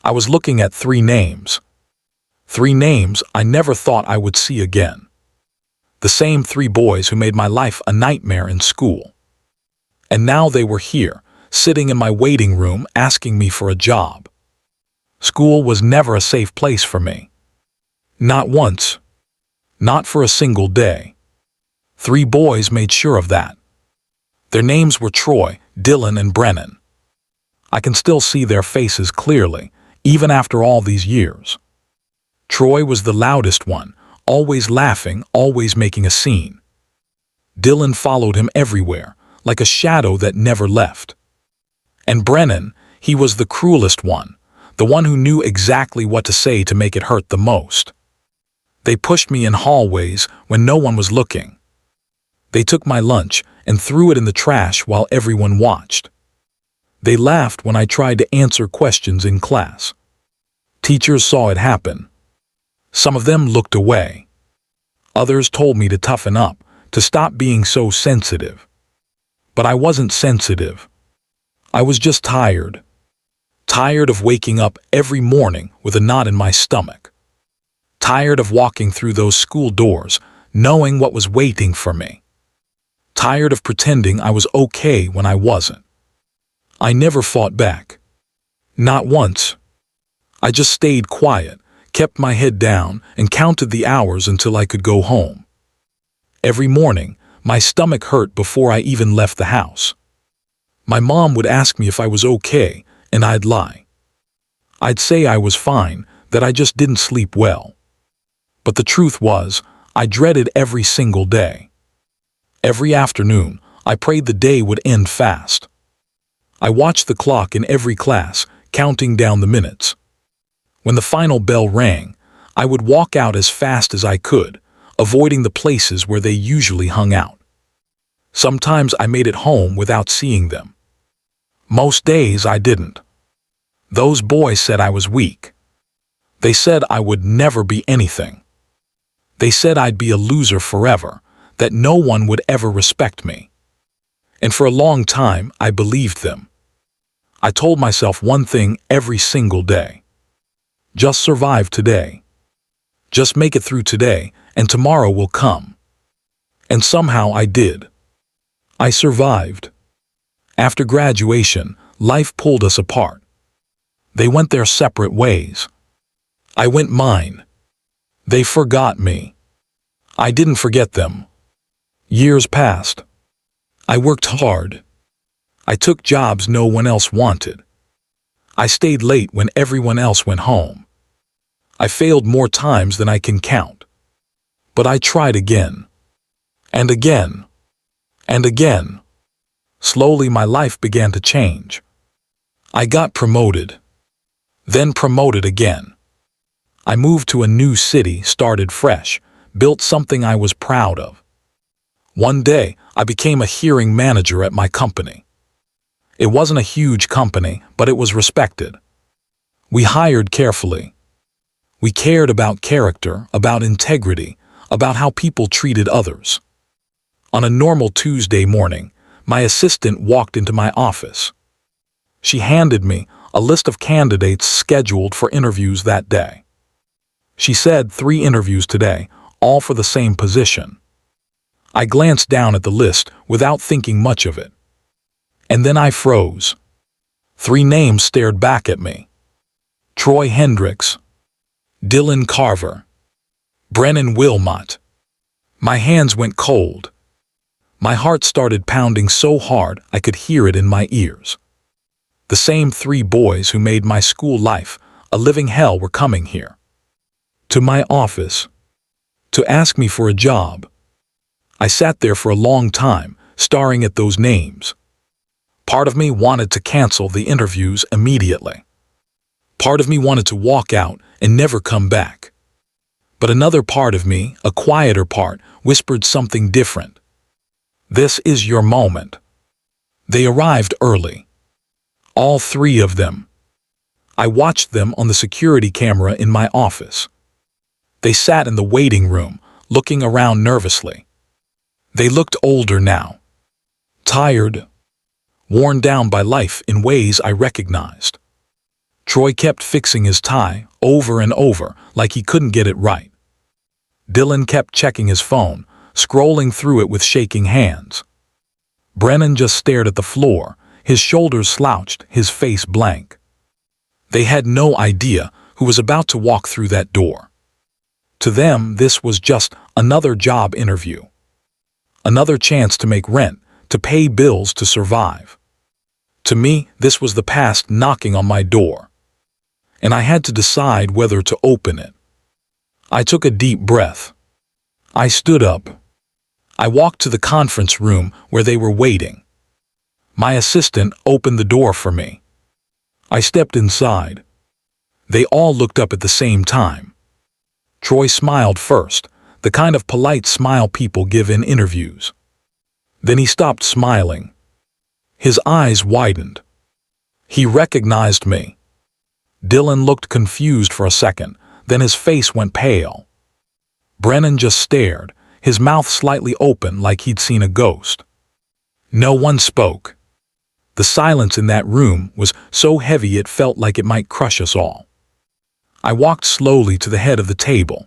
I was looking at three names. Three names I never thought I would see again. The same three boys who made my life a nightmare in school. And now they were here, sitting in my waiting room asking me for a job. School was never a safe place for me. Not once. Not for a single day. Three boys made sure of that. Their names were Troy, Dylan, and Brennan. I can still see their faces clearly, even after all these years. Troy was the loudest one, always laughing, always making a scene. Dylan followed him everywhere, like a shadow that never left. And Brennan, he was the cruelest one, the one who knew exactly what to say to make it hurt the most. They pushed me in hallways when no one was looking. They took my lunch and threw it in the trash while everyone watched. They laughed when I tried to answer questions in class. Teachers saw it happen. Some of them looked away. Others told me to toughen up, to stop being so sensitive. But I wasn't sensitive. I was just tired. Tired of waking up every morning with a knot in my stomach. Tired of walking through those school doors, knowing what was waiting for me. Tired of pretending I was okay when I wasn't. I never fought back. Not once. I just stayed quiet, kept my head down, and counted the hours until I could go home. Every morning, my stomach hurt before I even left the house. My mom would ask me if I was okay, and I'd lie. I'd say I was fine, that I just didn't sleep well. But the truth was, I dreaded every single day. Every afternoon, I prayed the day would end fast. I watched the clock in every class, counting down the minutes. When the final bell rang, I would walk out as fast as I could, avoiding the places where they usually hung out. Sometimes I made it home without seeing them. Most days I didn't. Those boys said I was weak. They said I would never be anything. They said I'd be a loser forever, that no one would ever respect me. And for a long time, I believed them. I told myself one thing every single day. Just survive today. Just make it through today, and tomorrow will come. And somehow I did. I survived. After graduation, life pulled us apart. They went their separate ways. I went mine. They forgot me. I didn't forget them. Years passed. I worked hard. I took jobs no one else wanted. I stayed late when everyone else went home. I failed more times than I can count. But I tried again. And again. And again. Slowly my life began to change. I got promoted. Then promoted again. I moved to a new city, started fresh, built something I was proud of. One day, I became a hearing manager at my company. It wasn't a huge company, but it was respected. We hired carefully. We cared about character, about integrity, about how people treated others. On a normal Tuesday morning, my assistant walked into my office. She handed me a list of candidates scheduled for interviews that day. She said 3 interviews today, all for the same position. I glanced down at the list without thinking much of it. And then I froze. 3 names stared back at me. Troy Hendricks, Dylan Carver, Brennan Wilmot. My hands went cold. My heart started pounding so hard I could hear it in my ears. The same 3 boys who made my school life a living hell were coming here. To my office. To ask me for a job. I sat there for a long time, staring at those names. Part of me wanted to cancel the interviews immediately. Part of me wanted to walk out and never come back. But another part of me, a quieter part, whispered something different. This is your moment. They arrived early. All 3 of them. I watched them on the security camera in my office. They sat in the waiting room, looking around nervously. They looked older now. Tired. Worn down by life in ways I recognized. Troy kept fixing his tie over and over like he couldn't get it right. Dylan kept checking his phone, scrolling through it with shaking hands. Brennan just stared at the floor, his shoulders slouched, his face blank. They had no idea who was about to walk through that door. To them, this was just another job interview. Another chance to make rent, to pay bills, to survive. To me, this was the past knocking on my door. And I had to decide whether to open it. I took a deep breath. I stood up. I walked to the conference room where they were waiting. My assistant opened the door for me. I stepped inside. They all looked up at the same time. Troy smiled first, the kind of polite smile people give in interviews. Then he stopped smiling. His eyes widened. He recognized me. Dylan looked confused for a second, then his face went pale. Brennan just stared, his mouth slightly open like he'd seen a ghost. No one spoke. The silence in that room was so heavy it felt like it might crush us all. I walked slowly to the head of the table.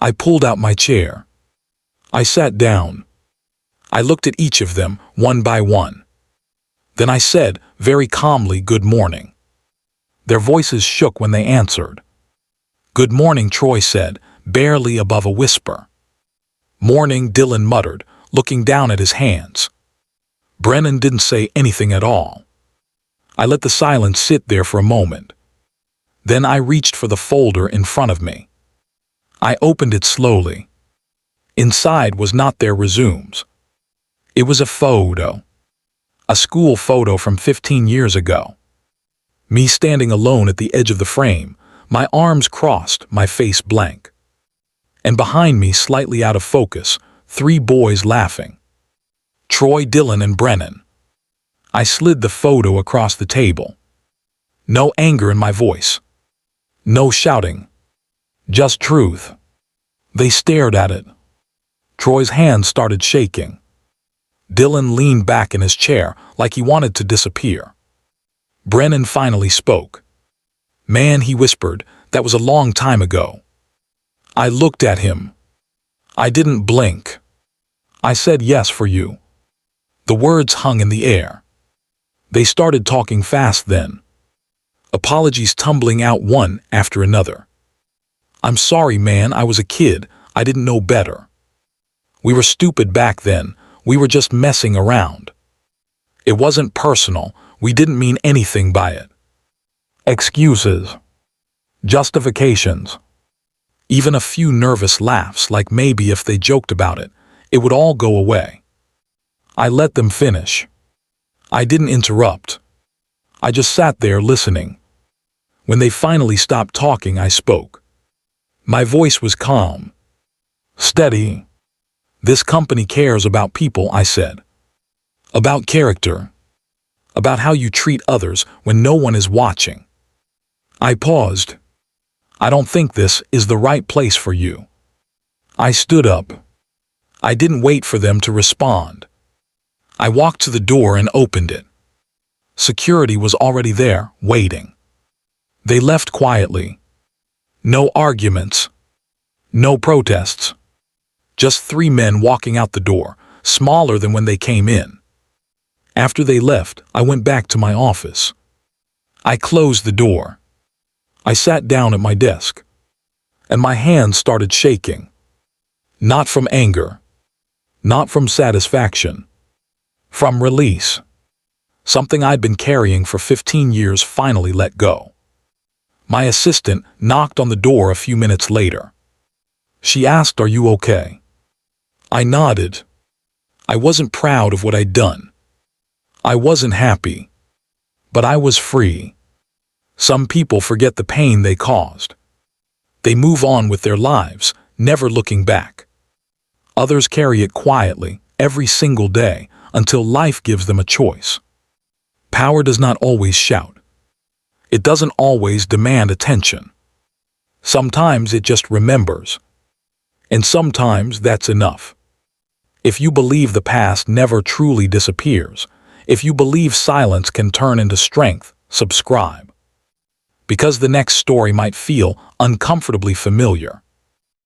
I pulled out my chair. I sat down. I looked at each of them, one by one. Then I said, very calmly, "Good morning." Their voices shook when they answered. "Good morning," Troy said, barely above a whisper. "Morning," Dylan muttered, looking down at his hands. Brennan didn't say anything at all. I let the silence sit there for a moment. Then I reached for the folder in front of me. I opened it slowly. Inside was not their resumes. It was a photo. A school photo from 15 years ago. Me standing alone at the edge of the frame, my arms crossed, my face blank. And behind me, slightly out of focus, 3 boys laughing. Troy, Dylan, and Brennan. I slid the photo across the table. No anger in my voice. No shouting. Just truth. They stared at it. Troy's hands started shaking. Dylan leaned back in his chair like he wanted to disappear. Brennan finally spoke. "Man," he whispered, "that was a long time ago." I looked at him. I didn't blink. I said, "Yes, for you." The words hung in the air. They started talking fast then. Apologies tumbling out one after another. "I'm sorry, man, I was a kid. I didn't know better. We were stupid back then. We were just messing around. It wasn't personal. We didn't mean anything by it." Excuses. Justifications. Even a few nervous laughs, like maybe if they joked about it, it would all go away. I let them finish. I didn't interrupt. I just sat there listening. When they finally stopped talking, I spoke. My voice was calm. Steady. "This company cares about people," I said. "About character. About how you treat others when no one is watching." I paused. "I don't think this is the right place for you." I stood up. I didn't wait for them to respond. I walked to the door and opened it. Security was already there, waiting. They left quietly. No arguments. No protests. Just 3 men walking out the door, smaller than when they came in. After they left, I went back to my office. I closed the door. I sat down at my desk. And my hands started shaking. Not from anger. Not from satisfaction. From release. Something I'd been carrying for 15 years finally let go. My assistant knocked on the door a few minutes later. She asked, "Are you okay?" I nodded. I wasn't proud of what I'd done. I wasn't happy. But I was free. Some people forget the pain they caused. They move on with their lives, never looking back. Others carry it quietly, every single day, until life gives them a choice. Power does not always shout. It doesn't always demand attention. Sometimes it just remembers. And sometimes that's enough. If you believe the past never truly disappears, if you believe silence can turn into strength, subscribe. because the next story might feel uncomfortably familiar.